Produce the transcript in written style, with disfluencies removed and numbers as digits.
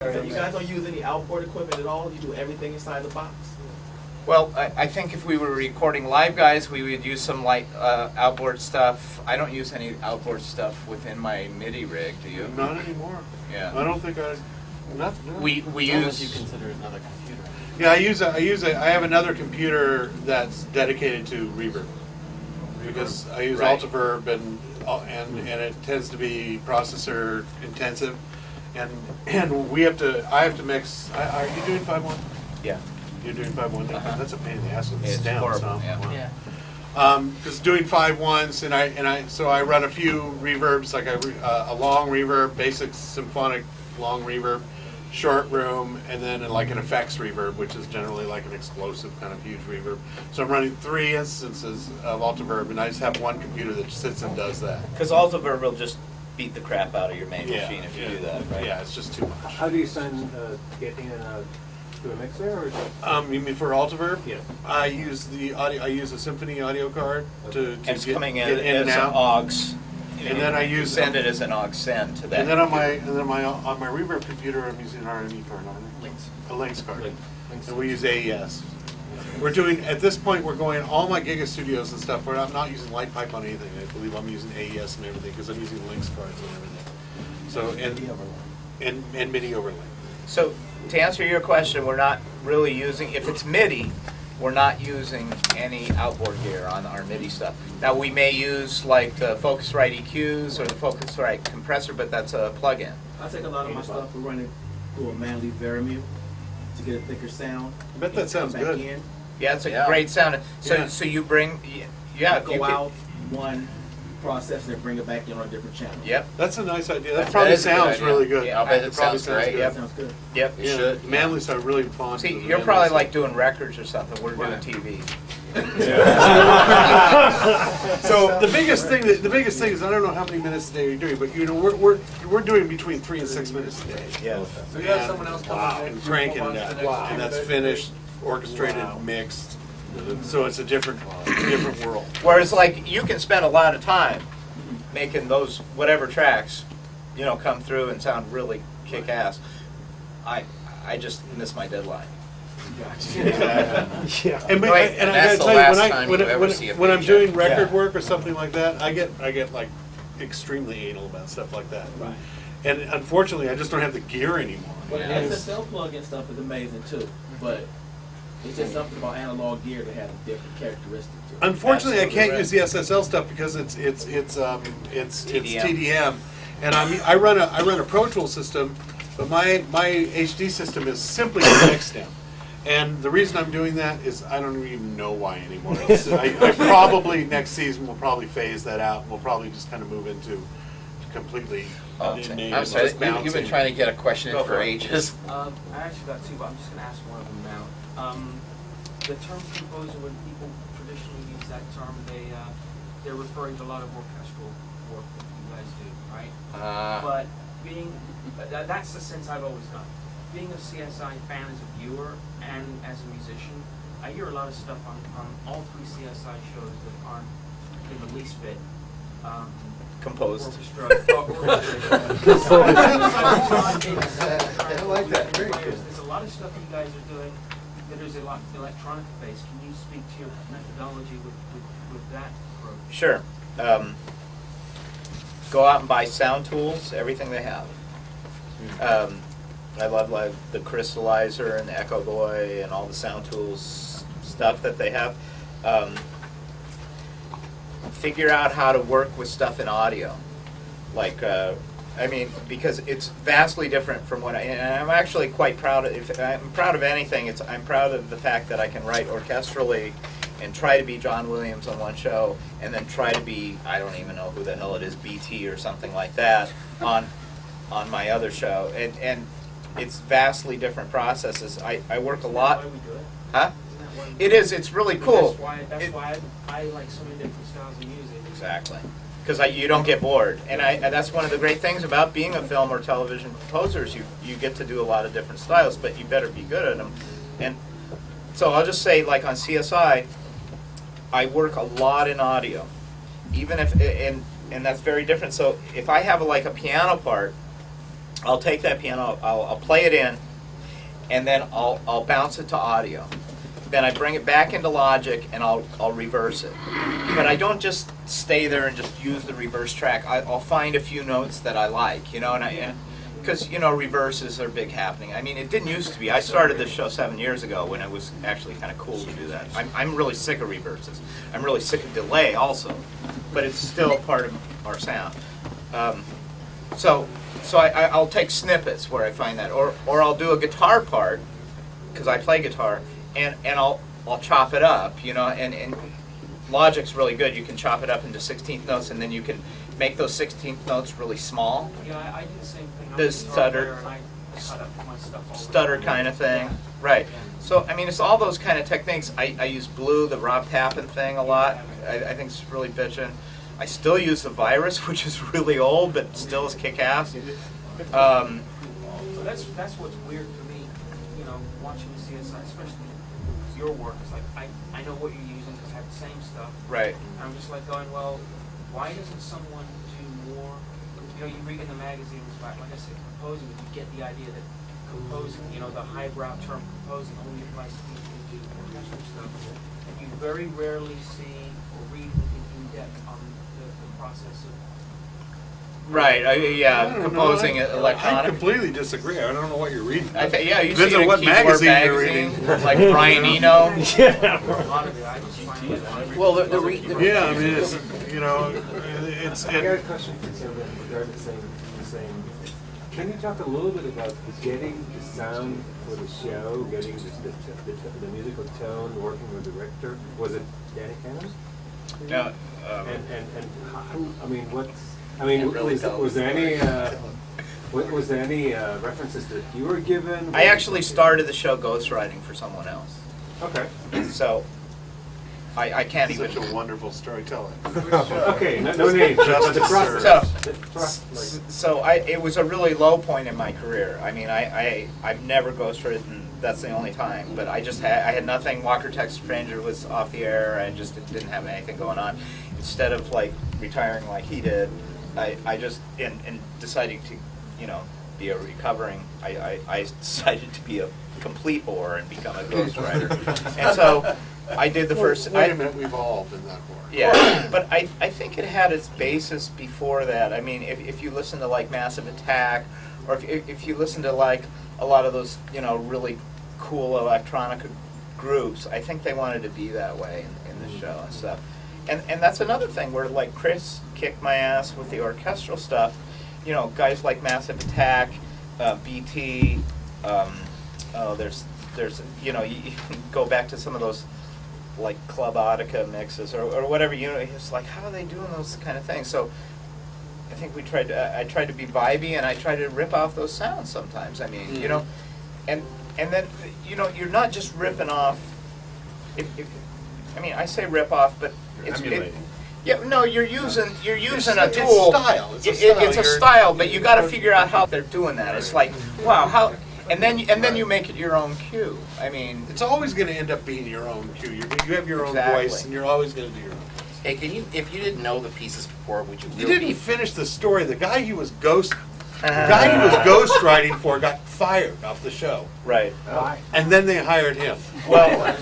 So you guys don't use any outboard equipment at all? You do everything inside the box? Well, I think if we were recording live, guys, we would use some light outboard stuff. I don't use any outboard stuff within my MIDI rig. Do you? Not anymore. Yeah. I don't think I. Nothing. No. We use. You consider another computer. Yeah, I have another computer that's dedicated to reverb because I use Altiverb and it tends to be processor intensive, and I have to mix. Are you doing 5.1? Yeah. You're doing 5.1. That's a pain in the ass with the It's stems. horrible. Yeah. Because doing 5.1s, so I run a few reverbs, like a long reverb, basic symphonic long reverb, short room, and then like an effects reverb, which is generally like an explosive kind of huge reverb. So I'm running 3 instances of Altiverb, and I just have one computer that sits and does that. Because Altiverb will just beat the crap out of your main machine if you do that, right? Yeah, it's just too much. How do you send get in to a mixer, or is it? You mean for Altiverb? Yeah. I use the audio. I use a Symphony audio card to It's get, coming get in and as an out. aux. And then I use send it as an aux send to that. And then on my reverb computer, I'm using an RME card on it. A Lynx card. And we use AES. We're doing at this point. We're going all my Giga Studios and stuff. I'm not using Light Pipe on anything. I believe I'm using AES and everything because I'm using Lynx cards and everything. So and MIDI overlay. So to answer your question, we're not really using, if it's MIDI, we're not using any outboard gear on our MIDI stuff. Now we may use like the Focusrite EQs or the Focusrite compressor, but that's a plug-in. I take a lot of my stuff, we're running through a Manley Verimute to get a thicker sound. I bet that sounds good. Yeah, it's a great sound. So you bring, go out one process and then bring it back in on a different channel. Yep. That's a nice idea. That probably sounds really good. Yeah, I'll bet it probably sounds great. Yep. Sounds good. Yep. It should. Manly's are really fun. See, you're probably like doing records or something. We're doing TV. So the biggest thing is I don't know how many minutes a day you're doing, but we're doing between 3 and 6 minutes a day. Yeah. So you have someone else coming in and cranking that, and that's finished, orchestrated, mixed. So it's a different world. Whereas, like, you can spend a lot of time making those whatever tracks, come through and sound really kick-ass. I just miss my deadline. Yeah. And I gotta tell you, when I'm doing record work or something like that, I get like extremely anal about stuff like that. Right. And unfortunately, I just don't have the gear anymore. But the SSL plug-in stuff is amazing too, but it's just something about analog gear that has a different characteristic to it. Unfortunately, I can't use the SSL stuff because it's TDM, and I run a Pro Tools system, but my HD system is simply a mix stem. And the reason I'm doing that is I don't even know why anymore. I probably next season will probably phase that out. We'll probably just kind of move into completely. I'm sorry, you've been trying to get a question in for ages. I actually got two, but I'm just going to ask one of them now. The term composer, when people traditionally use that term, they're referring to a lot of orchestral work that you guys do, right? But that's the sense I've always got. Being a CSI fan as a viewer and as a musician, I hear a lot of stuff on all 3 CSI shows that aren't in the least bit Composed. Orchestra. I like that. Very good. There's a lot of stuff you guys are doing that is a lot electronic based. Can you speak to your methodology with that approach? Sure. Go out and buy sound tools, everything they have. I love like the Crystallizer and the Echo Boy and all the sound tools stuff that they have. Figure out how to work with stuff in audio. Like, because it's vastly different from what and I'm actually quite proud of, if I'm proud of anything, I'm proud of the fact that I can write orchestrally and try to be John Williams on one show and then try to be, I don't even know who the hell it is, BT or something like that on my other show. And it's vastly different processes. I work a lot. Why we do it? Huh? It is. It's really cool. That's why I like so many different styles of music. Exactly. Because you don't get bored. And that's one of the great things about being a film or television composer is you get to do a lot of different styles, but you better be good at them. And so I'll just say, like on CSI, I work a lot in audio. Even if, and that's very different. So if I have like a piano part, I'll take that piano, I'll play it in, and then I'll bounce it to audio. Then I bring it back into Logic and I'll reverse it. But I don't just stay there and just use the reverse track. I'll find a few notes that I like, you know, and because, you know, reverses are big happening. I mean, it didn't used to be. I started this show 7 years ago when it was actually kind of cool to do that. I'm really sick of reverses. I'm really sick of delay also, but it's still part of our sound. So I'll take snippets where I find that, or I'll do a guitar part because I play guitar, and I'll chop it up, you know, and Logic's really good. You can chop it up into 16th notes, and then you can make those 16th notes really small. Yeah, I do the same thing. The stutter, kind of thing, Yeah. right? Yeah. So I mean, it's all those kind of techniques. I use Blue, the Rob Tappan thing, a lot. I think it's really bitchin'. I still use the Virus, which is really old, but still is kick-ass. So that's what's weird for me, you know, watching the CSI, especially your work. It's like I know what you're using because I have the same stuff. Right. And I'm just like going, well, why doesn't someone do more? You know, you read in the magazines about, like I said, composing. You get the idea that composing, you know, the highbrow term composing only applies to people who do orchestral stuff. And you very rarely see or read anything in depth on the process of. Right. Yeah. Composing I electronic. completely disagree. I don't know what you're reading. Yeah, you Depends see it on in what Keyboard magazine you're reading. like Brian Eno. A lot of it, I just find it. Well, Yeah, I mean, it's, you know, it's. I got a question for Tim regarding the same. Can you talk a little bit about getting the sound for the show, getting the musical tone, working with the director? Was it Danny Cannon? Yeah. And how, I mean, was there any was there any references that you were given? I actually started the show ghostwriting for someone else. Okay. So I can't even. Such a wonderful storyteller. Okay, no names. But the process. So it was a really low point in my career. I mean, I've never ghostwritten. That's the only time. But I had nothing. Walker Texas Stranger was off the air. I just didn't have anything going on. Instead of like retiring like he did, I just in deciding to, you know, be a recovering. I decided to be a complete whore and become a ghostwriter. And so I did the first. Wait a minute, we've all been that whore. Yeah, but I think it had its basis before that. I mean, if you listen to like Massive Attack, or if you listen to like a lot of those, you know, really cool electronic groups, I think they wanted to be that way in the show and stuff. And that's another thing where like Chris kicked my ass with the orchestral stuff. You know, guys like Massive Attack, BT. There's you know, you can go back to some of those like Club Audica mixes or whatever, you know, it's like, how are they doing those kind of things? So I think I tried to be vibey, and I tried to rip off those sounds sometimes. I mean, you know, and then, you know, you're not just ripping off, I mean, I say rip off, but yeah, no, you're using a tool. It's a style, but you got to figure out how they're doing that. It's like, wow, how. And then you make it your own cue. I mean, it's always going to end up being your own cue. You have your own voice, and you're always going to do your own voice. Hey, if you didn't know the pieces before, would you? You didn't finish the story. The guy he was ghostwriting for got fired off the show. Right. And then they hired him. Well,